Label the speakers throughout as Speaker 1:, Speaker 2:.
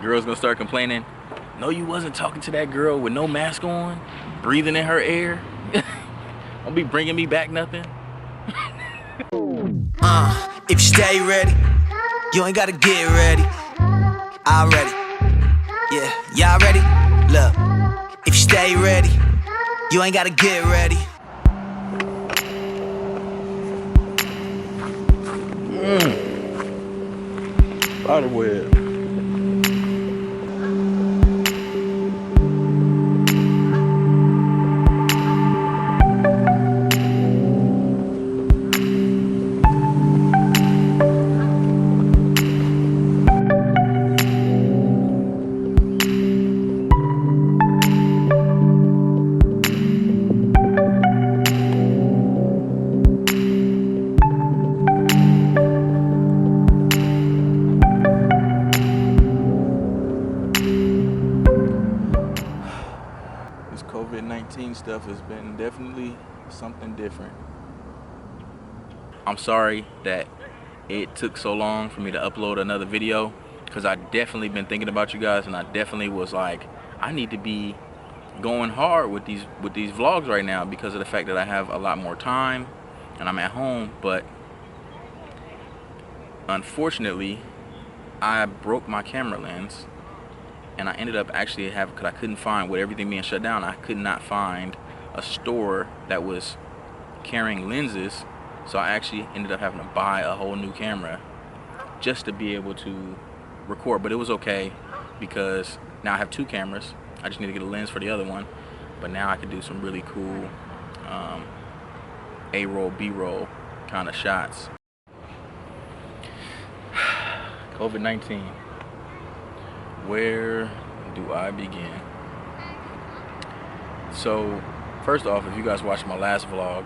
Speaker 1: girl's gonna start complaining. No, you wasn't talking to that girl with no mask on, breathing in her air. Don't be bringing me back nothing.
Speaker 2: If you stay ready, you ain't gotta get ready. I'm ready. Yeah, y'all ready? Look, if you stay ready, you ain't gotta get ready.
Speaker 1: Spider web. This COVID-19 stuff has been definitely something different. I'm sorry that it took so long for me to upload another video, because I definitely been thinking about you guys, and I definitely was like, I need to be going hard with these vlogs right now because of the fact that I have a lot more time and I'm at home. But unfortunately, I broke my camera lens, and I ended up actually because I couldn't find, with everything being shut down, I could not find a store that was carrying lenses. So I actually ended up having to buy a whole new camera just to be able to record. But it was okay because now I have two cameras. I just need to get a lens for the other one. But now I can do some really cool A-roll, B-roll kind of shots. COVID-19. Where do I begin? So first off, if you guys watched my last vlog,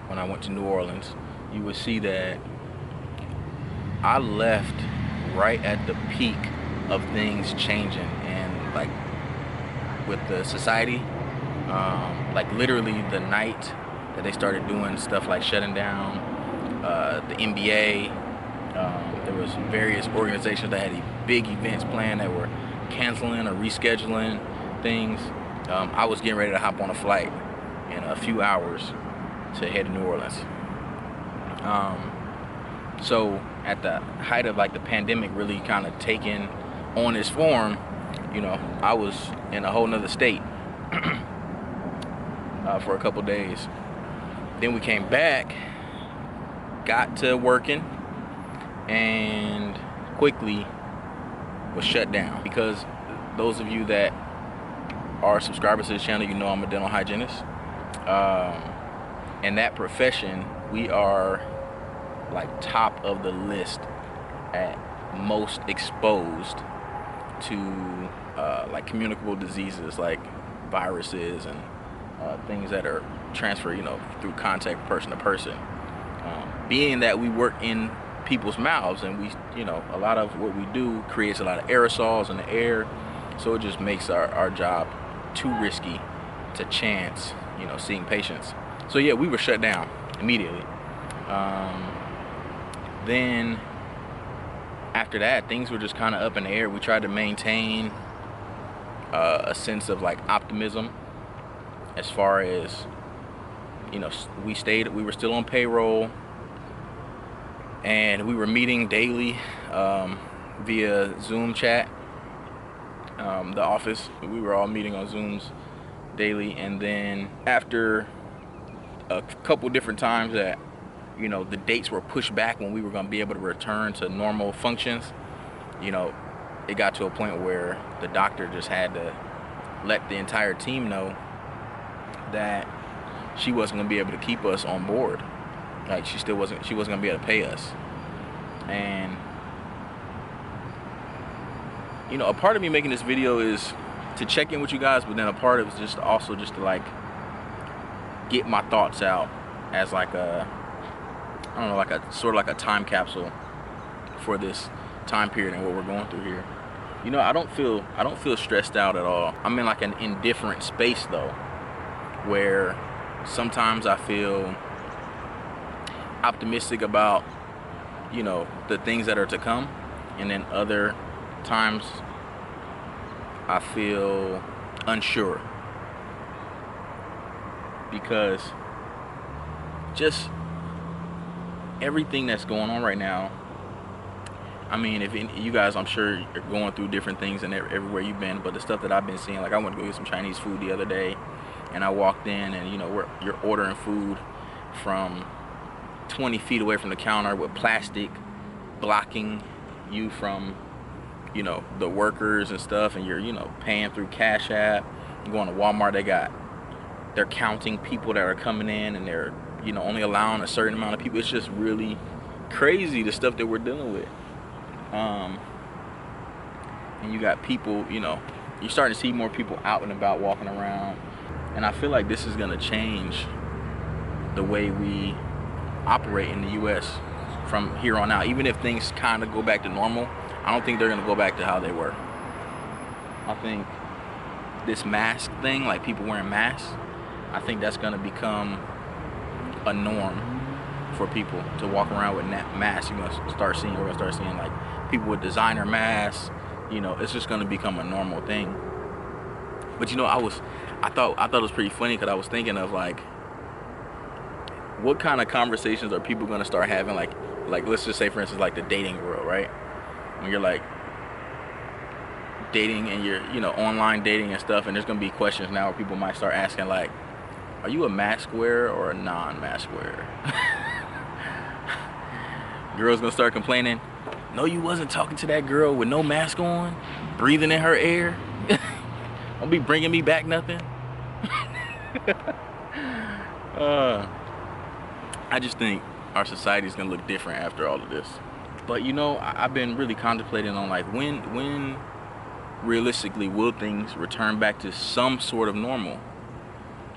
Speaker 1: when I went to New Orleans, you would see that I left right at the peak of things changing, and like with the society, like literally the night that they started doing stuff like shutting down the NBA. There was various organizations that had big events planned that were canceling or rescheduling things. I was getting ready to hop on a flight in a few hours to head to New Orleans. So at the height of like the pandemic really kind of taking on its form, you know, I was in a whole nother state for a couple days. Then we came back, got to working, and quickly was shut down. Because those of you that are subscribers to this channel, you know I'm a dental hygienist. In that profession, we are like top of the list at most exposed to like communicable diseases like viruses and things that are transferred, you know, through contact person to person. Being that we work in people's mouths, and we, you know, a lot of what we do creates a lot of aerosols in the air, so it just makes our job too risky to chance, you know, seeing patients. So yeah, we were shut down immediately. Then after that, things were just kind of up in the air. We tried to maintain a sense of like optimism, as far as, you know, we were still on payroll, and we were meeting daily via Zoom chat. The office, we were all meeting on Zooms daily. And then after a couple different times that, you know, the dates were pushed back when we were going to be able to return to normal functions, you know, it got to a point where the doctor just had to let the entire team know that she wasn't going to be able to keep us on board. Like she wasn't going to be able to pay us. And, you know, a part of me making this video is to check in with you guys, but then a part of it is just also just to like get my thoughts out as like a, I don't know, like a sort of like a time capsule for this time period and what we're going through here. You know, I don't feel stressed out at all. I'm in like an indifferent space though, where sometimes I feel optimistic about, you know, the things that are to come, and then other times I feel unsure, because just everything that's going on right now. I mean, if you guys, I'm sure you're going through different things and everywhere you've been, but the stuff that I've been seeing, like I went to go get some Chinese food the other day, and I walked in, and you're ordering food from 20 feet away from the counter with plastic blocking you from the workers and stuff, and you're paying through Cash App. You go on to Walmart, they're counting people that are coming in, and they're only allowing a certain amount of people. It's just really crazy, the stuff that we're dealing with. And you got people, you're starting to see more people out and about walking around, and I feel like this is going to change the way we operate in the US from here on out. Even if things kind of go back to normal, I don't think they're going to go back to how they were. I think this mask thing, like people wearing masks, I think that's going to become a norm for people to walk around with masks. We're going to start seeing like people with designer masks. It's just going to become a normal thing. But I thought it was pretty funny, because I was thinking of like, what kind of conversations are people going to start having, like let's just say, for instance, like the dating world, right? When you're like dating and you're online dating and stuff, and there's going to be questions now where people might start asking like, are you a mask wearer or a non-mask wearer? Girls gonna start complaining, no, you wasn't talking to that girl with no mask on, breathing in her air. Don't be bringing me back nothing. I just think our society is gonna look different after all of this. But I've been really contemplating on like, when realistically will things return back to some sort of normal?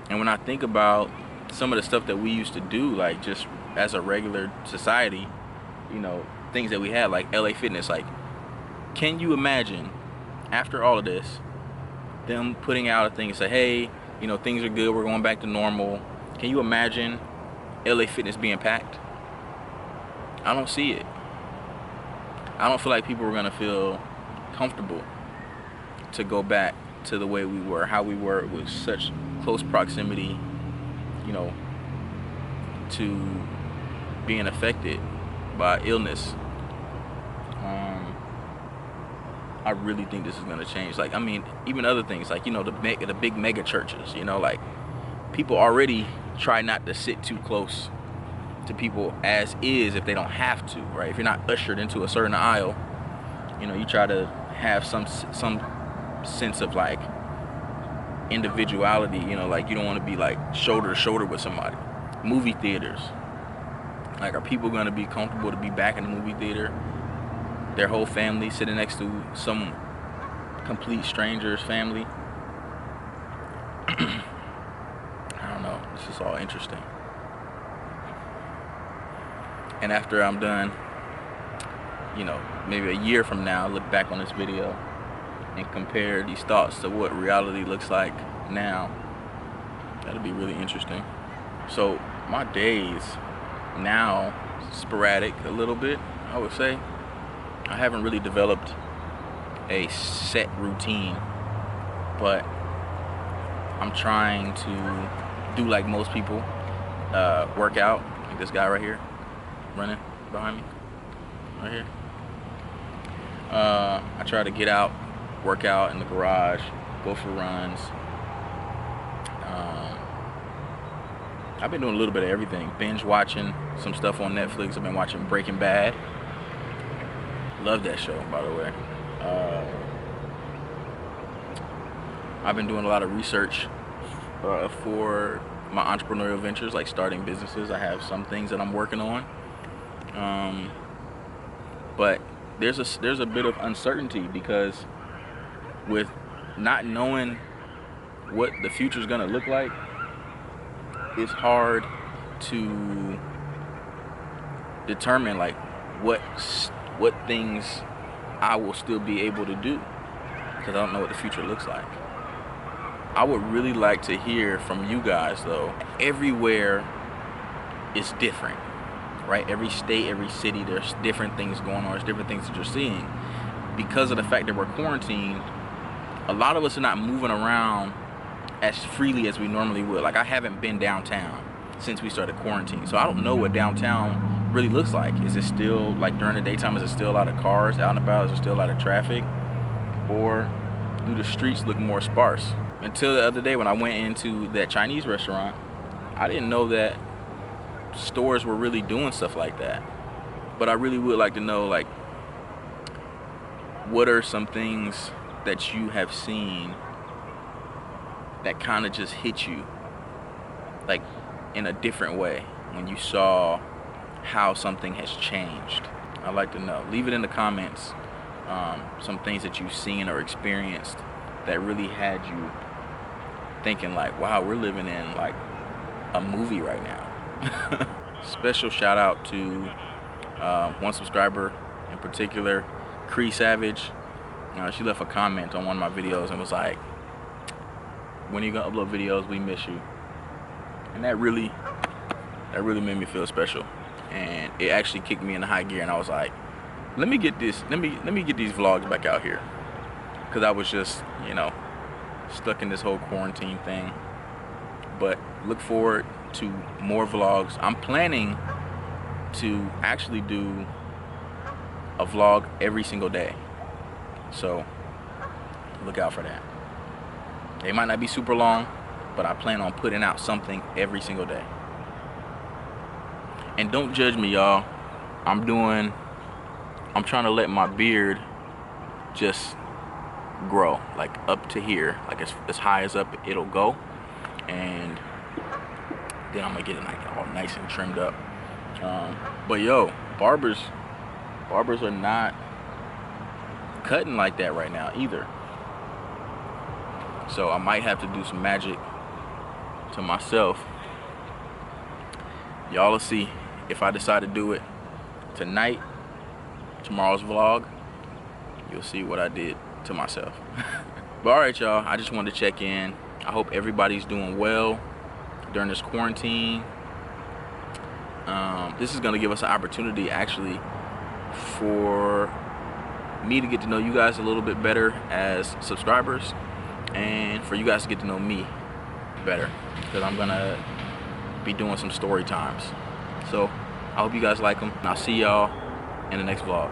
Speaker 1: And when I think about some of the stuff that we used to do, like just as a regular society, things that we had, like LA Fitness, like, can you imagine after all of this, them putting out a thing and say, hey, things are good, we're going back to normal? Can you imagine LA Fitness being packed? I don't see it. I don't feel like people are gonna feel comfortable to go back to the way we were, how we were, with such close proximity, to being affected by illness. I really think this is gonna change. Like, I mean, even other things, like the big mega churches. Like, people already try not to sit too close to people as is if they don't have to, right? If you're not ushered into a certain aisle, you try to have some sense of like individuality. Like, you don't want to be like shoulder to shoulder with somebody. Movie theaters, like, are people going to be comfortable to be back in the movie theater, their whole family sitting next to some complete stranger's family? I don't know. This is all interesting. And after I'm done, maybe a year from now, look back on this video and compare these thoughts to what reality looks like now. That'll be really interesting. So my days now, sporadic a little bit, I would say. I haven't really developed a set routine, but I'm trying to do like most people, work out, like this guy right here running behind me right here. I try to get out, work out in the garage, go for runs. I've been doing a little bit of everything. Binge watching some stuff on Netflix. I've been watching Breaking Bad. Love that show, by the way. I've been doing a lot of research for my entrepreneurial ventures, like starting businesses. I have some things that I'm working on, but there's a bit of uncertainty, because with not knowing what the future is going to look like, it's hard to determine like what things I will still be able to do, because I don't know what the future looks like. I would really like to hear from you guys though. Everywhere is different, right? Every state, every city, there's different things going on. There's different things that you're seeing. Because of the fact that we're quarantined, a lot of us are not moving around as freely as we normally would. Like, I haven't been downtown since we started quarantine, so I don't know what downtown really looks like. Is it still, like, during the daytime, is it still a lot of cars out and about? Is there still a lot of traffic? Or do the streets look more sparse? Until the other day when I went into that Chinese restaurant, I didn't know that stores were really doing stuff like that. But I really would like to know, like, what are some things that you have seen that kind of just hit you, like, in a different way when you saw how something has changed? I'd like to know. Leave it in the comments, some things that you've seen or experienced that really had you thinking like, wow, we're living in like a movie right now. Special shout out to one subscriber in particular, Cree Savage. She left a comment on one of my videos and was like, when are you gonna upload videos? We miss you. And that really made me feel special. And it actually kicked me into high gear, and I was like, let me get these vlogs back out here. Cause I was just, stuck in this whole quarantine thing. But look forward to more vlogs. I'm planning to actually do a vlog every single day. So look out for that. They might not be super long, but I plan on putting out something every single day. And don't judge me, y'all. I'm trying to let my beard just grow, like up to here, like as high as up it'll go. And then I'm gonna get it like all nice and trimmed up. But yo, barbers are not cutting like that right now either. So I might have to do some magic to myself. Y'all will see if I decide to do it tonight, tomorrow's vlog. You'll see what I did to myself. But all right, y'all, I just wanted to check in. I hope everybody's doing well during this quarantine. This is gonna give us an opportunity actually for me to get to know you guys a little bit better as subscribers, and for you guys to get to know me better, because I'm gonna be doing some story times. So I hope you guys like them, and I'll see y'all in the next vlog.